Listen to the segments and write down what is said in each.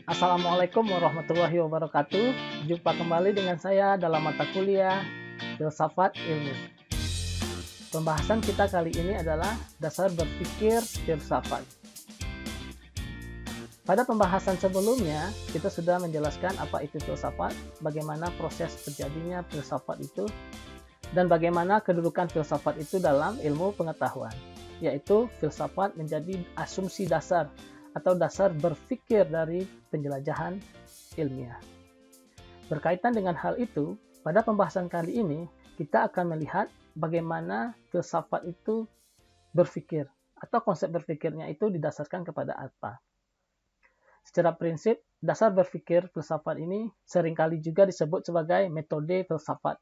Assalamualaikum warahmatullahi wabarakatuh. Jumpa kembali dengan saya dalam mata kuliah Filsafat Ilmu. Pembahasan kita kali ini adalah dasar berpikir filsafat. Pada pembahasan sebelumnya, kita sudah menjelaskan apa itu filsafat, bagaimana proses terjadinya filsafat itu, dan bagaimana kedudukan filsafat itu dalam ilmu pengetahuan, yaitu filsafat menjadi asumsi dasar atau dasar berpikir dari penjelajahan ilmiah. Berkaitan dengan hal itu, pada pembahasan kali ini kita akan melihat bagaimana filsafat itu berpikir atau konsep berpikirnya itu didasarkan kepada apa. Secara prinsip, dasar berpikir filsafat ini seringkali juga disebut sebagai metode filsafat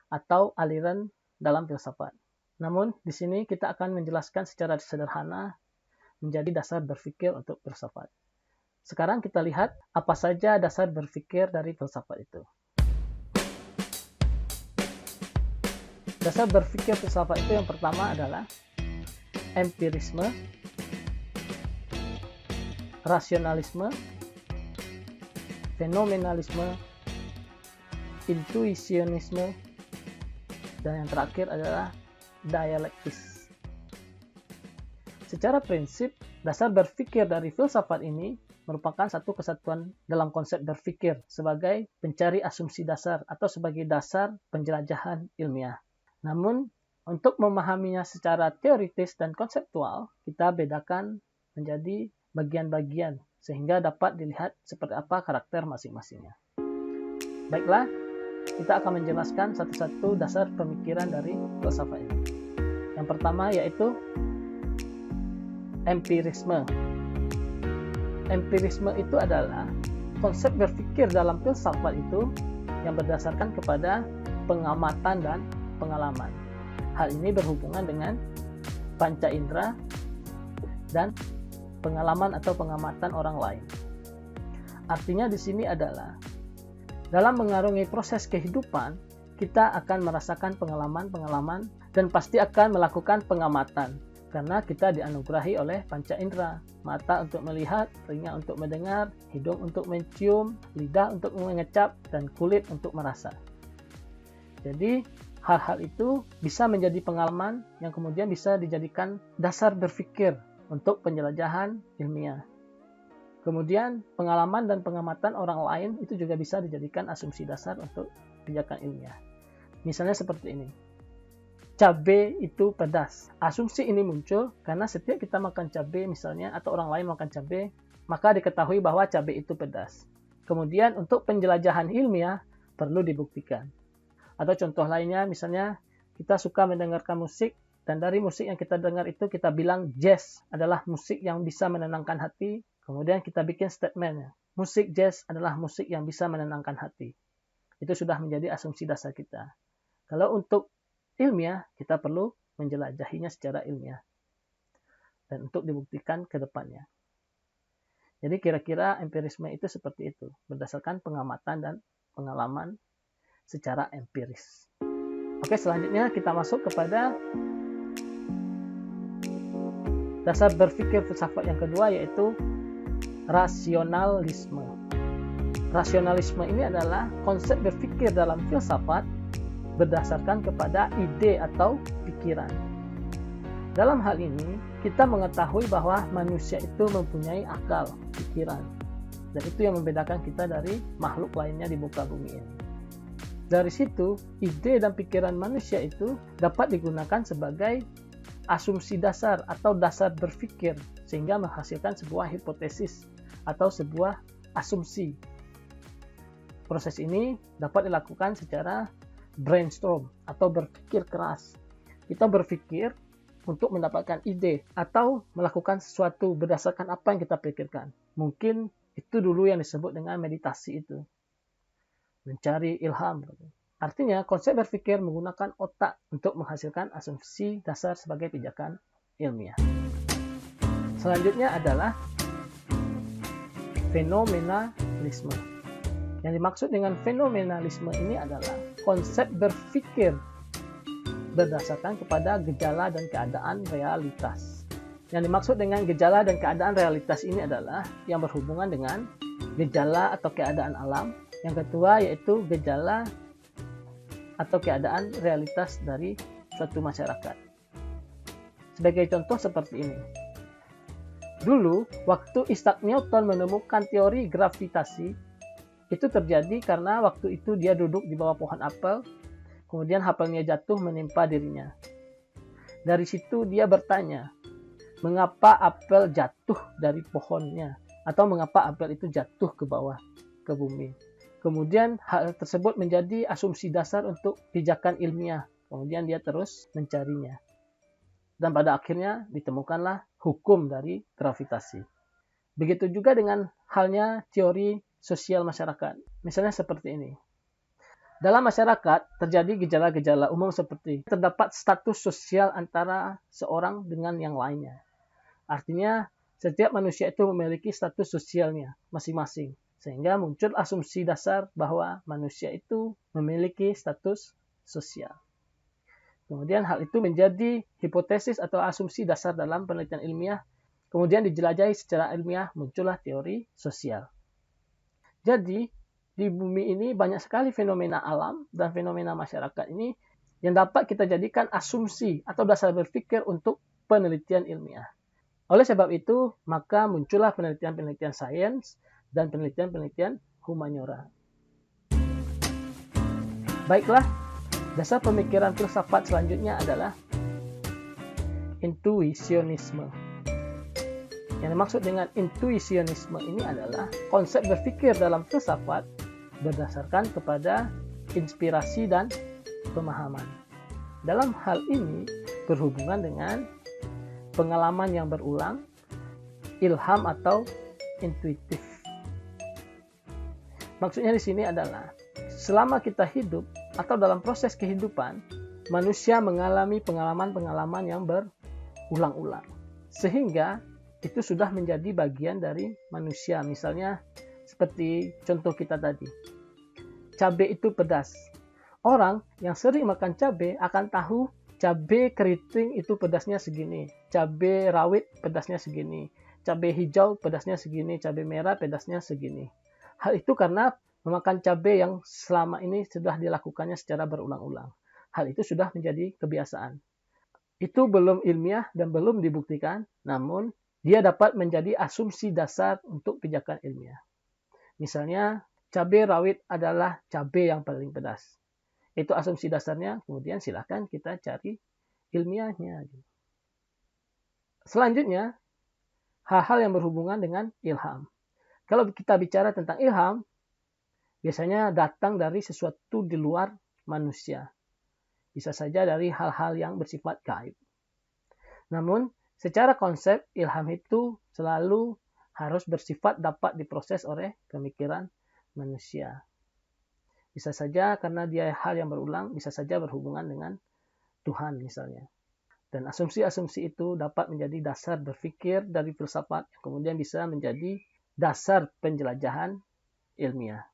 atau aliran dalam filsafat. Namun, di sini kita akan menjelaskan secara sederhana menjadi dasar berpikir untuk filsafat. Sekarang kita lihat apa saja dasar berpikir dari filsafat itu. Dasar berpikir filsafat itu yang pertama adalah empirisme, rasionalisme, fenomenalisme, intuisionisme, dan yang terakhir adalah dialektis. Secara prinsip, dasar berpikir dari filsafat ini merupakan satu kesatuan dalam konsep berpikir sebagai pencari asumsi dasar atau sebagai dasar penjelajahan ilmiah. Namun, untuk memahaminya secara teoritis dan konseptual, kita bedakan menjadi bagian-bagian sehingga dapat dilihat seperti apa karakter masing-masingnya. Baiklah, kita akan menjelaskan satu-satu dasar pemikiran dari filsafat ini. Yang pertama yaitu empirisme. Empirisme itu adalah konsep berpikir dalam filsafat itu yang berdasarkan kepada pengamatan dan pengalaman. Hal ini berhubungan dengan panca indera dan pengalaman atau pengamatan orang lain. Artinya di sini adalah dalam mengarungi proses kehidupan, kita akan merasakan pengalaman-pengalaman dan pasti akan melakukan pengamatan. Karena kita dianugerahi oleh panca indera, mata untuk melihat, telinga untuk mendengar, hidung untuk mencium, lidah untuk mengecap, dan kulit untuk merasa. Jadi, hal-hal itu bisa menjadi pengalaman yang kemudian bisa dijadikan dasar berpikir untuk penjelajahan ilmiah. Kemudian, pengalaman dan pengamatan orang lain itu juga bisa dijadikan asumsi dasar untuk pijakan ilmiah. Misalnya seperti ini. Cabai itu pedas. Asumsi ini muncul karena setiap kita makan cabai misalnya atau orang lain makan cabai, maka diketahui bahwa cabai itu pedas. Kemudian untuk penjelajahan ilmiah perlu dibuktikan. Atau contoh lainnya misalnya kita suka mendengarkan musik dan dari musik yang kita dengar itu kita bilang jazz adalah musik yang bisa menenangkan hati. Kemudian kita bikin statementnya. Musik jazz adalah musik yang bisa menenangkan hati. Itu sudah menjadi asumsi dasar kita. Kalau untuk ilmiah, kita perlu menjelajahinya secara ilmiah dan untuk dibuktikan ke depannya. Jadi kira-kira empirisme itu seperti itu, berdasarkan pengamatan dan pengalaman secara empiris. Oke, selanjutnya kita masuk kepada dasar berpikir filsafat yang kedua, yaitu rasionalisme. Rasionalisme ini adalah konsep berpikir dalam filsafat berdasarkan kepada ide atau pikiran. Dalam hal ini, kita mengetahui bahwa manusia itu mempunyai akal, pikiran. Dan itu yang membedakan kita dari makhluk lainnya di muka bumi ini. Dari situ, ide dan pikiran manusia itu dapat digunakan sebagai asumsi dasar atau dasar berpikir sehingga menghasilkan sebuah hipotesis atau sebuah asumsi. Proses ini dapat dilakukan secara brainstorm atau berpikir keras. Kita berpikir untuk mendapatkan ide atau melakukan sesuatu berdasarkan apa yang kita pikirkan. Mungkin itu dulu yang disebut dengan meditasi itu. Mencari ilham. Artinya konsep berpikir menggunakan otak untuk menghasilkan asumsi dasar sebagai pijakan ilmiah. Selanjutnya adalah fenomenalisme. Yang dimaksud dengan fenomenalisme ini adalah konsep berpikir berdasarkan kepada gejala dan keadaan realitas. Yang dimaksud dengan gejala dan keadaan realitas ini adalah yang berhubungan dengan gejala atau keadaan alam. Yang kedua yaitu gejala atau keadaan realitas dari suatu masyarakat. Sebagai contoh seperti ini. Dulu, waktu Isaac Newton menemukan teori gravitasi, itu terjadi karena waktu itu dia duduk di bawah pohon apel, kemudian apelnya jatuh menimpa dirinya. Dari situ dia bertanya, mengapa apel jatuh dari pohonnya? Atau mengapa apel itu jatuh ke bawah, ke bumi? Kemudian hal tersebut menjadi asumsi dasar untuk pijakan ilmiah. Kemudian dia terus mencarinya. Dan pada akhirnya ditemukanlah hukum dari gravitasi. Begitu juga dengan halnya teori sosial masyarakat. Misalnya seperti ini. Dalam masyarakat terjadi gejala-gejala umum seperti terdapat status sosial antara seorang dengan yang lainnya. Artinya setiap manusia itu memiliki status sosialnya masing-masing. Sehingga muncul asumsi dasar bahwa manusia itu memiliki status sosial. Kemudian hal itu menjadi hipotesis atau asumsi dasar dalam penelitian ilmiah. Kemudian dijelajahi secara ilmiah muncullah teori sosial. Jadi di bumi ini banyak sekali fenomena alam dan fenomena masyarakat ini yang dapat kita jadikan asumsi atau dasar berpikir untuk penelitian ilmiah. Oleh sebab itu, maka muncullah penelitian-penelitian sains dan penelitian-penelitian humaniora. Baiklah, dasar pemikiran filsafat selanjutnya adalah intuisionisme. Yang dimaksud dengan intuisionisme ini adalah konsep berpikir dalam filsafat berdasarkan kepada inspirasi dan pemahaman. Dalam hal ini berhubungan dengan pengalaman yang berulang, ilham atau intuitif. Maksudnya di sini adalah selama kita hidup atau dalam proses kehidupan, manusia mengalami pengalaman-pengalaman yang berulang-ulang. Sehingga itu sudah menjadi bagian dari manusia. Misalnya seperti contoh kita tadi. Cabai itu pedas. Orang yang sering makan cabai akan tahu cabai keriting itu pedasnya segini. Cabai rawit pedasnya segini. Cabai hijau pedasnya segini. Cabai merah pedasnya segini. Hal itu karena memakan cabai yang selama ini sudah dilakukannya secara berulang-ulang. Hal itu sudah menjadi kebiasaan. Itu belum ilmiah dan belum dibuktikan, namun dia dapat menjadi asumsi dasar untuk pijakan ilmiah. Misalnya, cabai rawit adalah cabai yang paling pedas. Itu asumsi dasarnya, kemudian silakan kita cari ilmiahnya. Selanjutnya, hal-hal yang berhubungan dengan ilham. Kalau kita bicara tentang ilham, biasanya datang dari sesuatu di luar manusia. Bisa saja dari hal-hal yang bersifat gaib. Namun, secara konsep, ilham itu selalu harus bersifat dapat diproses oleh pemikiran manusia. Bisa saja karena dia hal yang berulang, bisa saja berhubungan dengan Tuhan misalnya. Dan asumsi-asumsi itu dapat menjadi dasar berpikir dari filsafat yang kemudian bisa menjadi dasar penjelajahan ilmiah.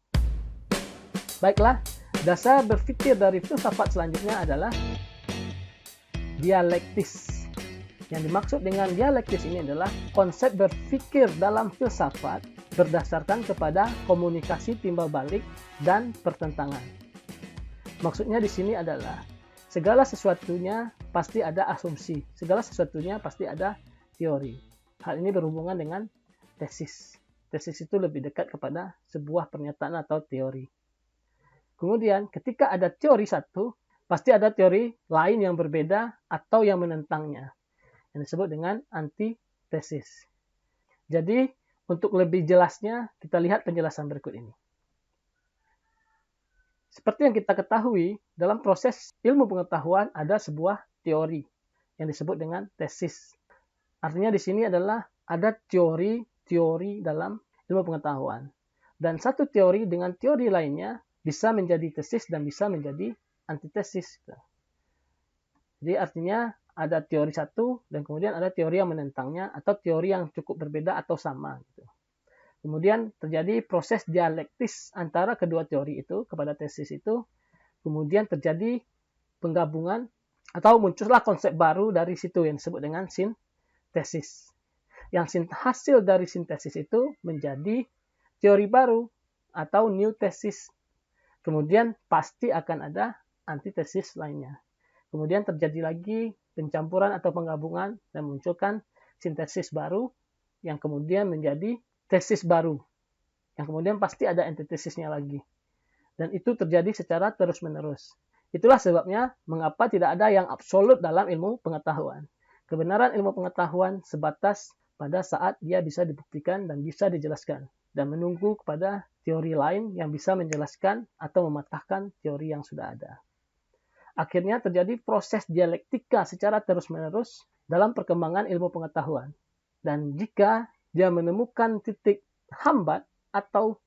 Baiklah, dasar berpikir dari filsafat selanjutnya adalah dialektis. Yang dimaksud dengan dialektis ini adalah konsep berpikir dalam filsafat berdasarkan kepada komunikasi timbal balik dan pertentangan. Maksudnya di sini adalah segala sesuatunya pasti ada asumsi, segala sesuatunya pasti ada teori. Hal ini berhubungan dengan tesis. Tesis itu lebih dekat kepada sebuah pernyataan atau teori. Kemudian ketika ada teori satu, pasti ada teori lain yang berbeda atau yang menentangnya, yang disebut dengan antitesis. Jadi, untuk lebih jelasnya, kita lihat penjelasan berikut ini. Seperti yang kita ketahui, dalam proses ilmu pengetahuan ada sebuah teori yang disebut dengan tesis. Artinya di sini adalah ada teori dalam ilmu pengetahuan. Dan satu teori dengan teori lainnya bisa menjadi tesis dan bisa menjadi antitesis. Jadi artinya ada teori satu dan kemudian ada teori yang menentangnya atau teori yang cukup berbeda atau sama. Kemudian terjadi proses dialektis antara kedua teori itu kepada tesis itu. Kemudian terjadi penggabungan atau muncullah konsep baru dari situ yang disebut dengan tesis. Yang hasil dari sintesis itu menjadi teori baru atau new thesis. Kemudian pasti akan ada antitesis lainnya. Kemudian terjadi lagi pencampuran atau penggabungan dan munculkan sintesis baru yang kemudian menjadi tesis baru. Yang kemudian pasti ada antitesisnya lagi. Dan itu terjadi secara terus-menerus. Itulah sebabnya mengapa tidak ada yang absolut dalam ilmu pengetahuan. Kebenaran ilmu pengetahuan sebatas pada saat dia bisa dibuktikan dan bisa dijelaskan. Dan menunggu kepada teori lain yang bisa menjelaskan atau mematahkan teori yang sudah ada. Akhirnya terjadi proses dialektika secara terus-menerus dalam perkembangan ilmu pengetahuan. Dan jika dia menemukan titik hambat atau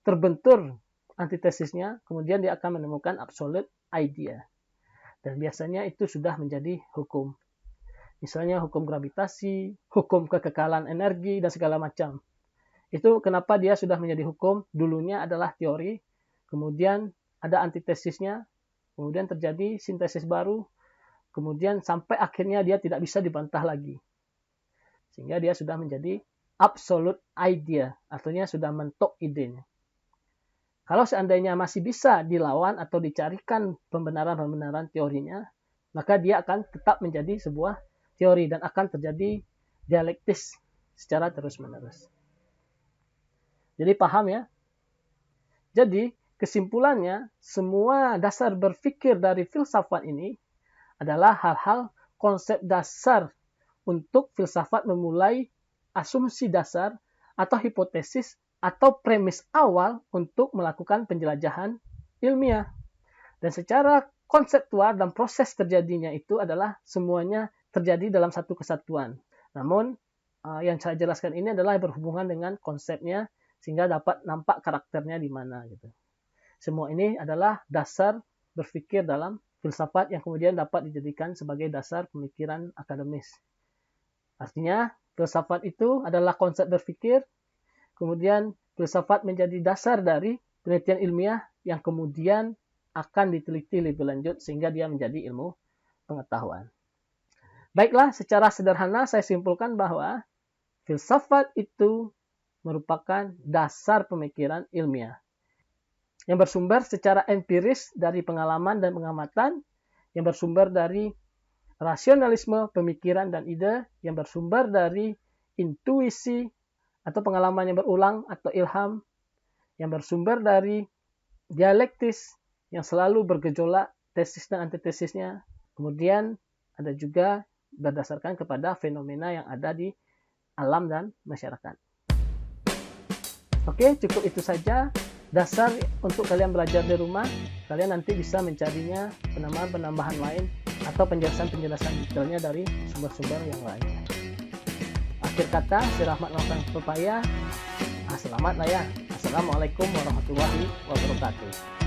terbentur antitesisnya, kemudian dia akan menemukan absolute idea. Dan biasanya itu sudah menjadi hukum. Misalnya hukum gravitasi, hukum kekekalan energi, dan segala macam. Itu kenapa dia sudah menjadi hukum, dulunya adalah teori, kemudian ada antitesisnya, kemudian terjadi sintesis baru, kemudian sampai akhirnya dia tidak bisa dibantah lagi. Sehingga dia sudah menjadi absolute idea, artinya sudah mentok idenya. Kalau seandainya masih bisa dilawan atau dicarikan pembenaran-pembenaran teorinya, maka dia akan tetap menjadi sebuah teori dan akan terjadi dialektis secara terus-menerus. Jadi paham ya? Jadi kesimpulannya, semua dasar berpikir dari filsafat ini adalah hal-hal konsep dasar untuk filsafat memulai asumsi dasar atau hipotesis atau premis awal untuk melakukan penjelajahan ilmiah. Dan secara konseptual dan proses terjadinya itu adalah semuanya terjadi dalam satu kesatuan. Namun yang saya jelaskan ini adalah berhubungan dengan konsepnya sehingga dapat nampak karakternya di mana gitu. Semua ini adalah dasar berpikir dalam filsafat yang kemudian dapat dijadikan sebagai dasar pemikiran akademis. Artinya, filsafat itu adalah konsep berpikir, kemudian filsafat menjadi dasar dari penelitian ilmiah yang kemudian akan diteliti lebih lanjut sehingga dia menjadi ilmu pengetahuan. Baiklah, secara sederhana saya simpulkan bahwa filsafat itu merupakan dasar pemikiran ilmiah yang bersumber secara empiris dari pengalaman dan pengamatan, yang bersumber dari rasionalisme, pemikiran, dan ide, yang bersumber dari intuisi atau pengalaman yang berulang atau ilham, yang bersumber dari dialektis yang selalu bergejolak tesis dan antitesisnya, kemudian ada juga berdasarkan kepada fenomena yang ada di alam dan masyarakat. Oke, cukup itu saja dasar untuk kalian belajar di rumah. Kalian nanti bisa mencarinya penambahan-penambahan lain atau penjelasan-penjelasan detailnya dari sumber-sumber yang lainnya. Akhir kata, si Rahmat melakukan upaya. Selamat lah ya. Assalamualaikum warahmatullahi wabarakatuh.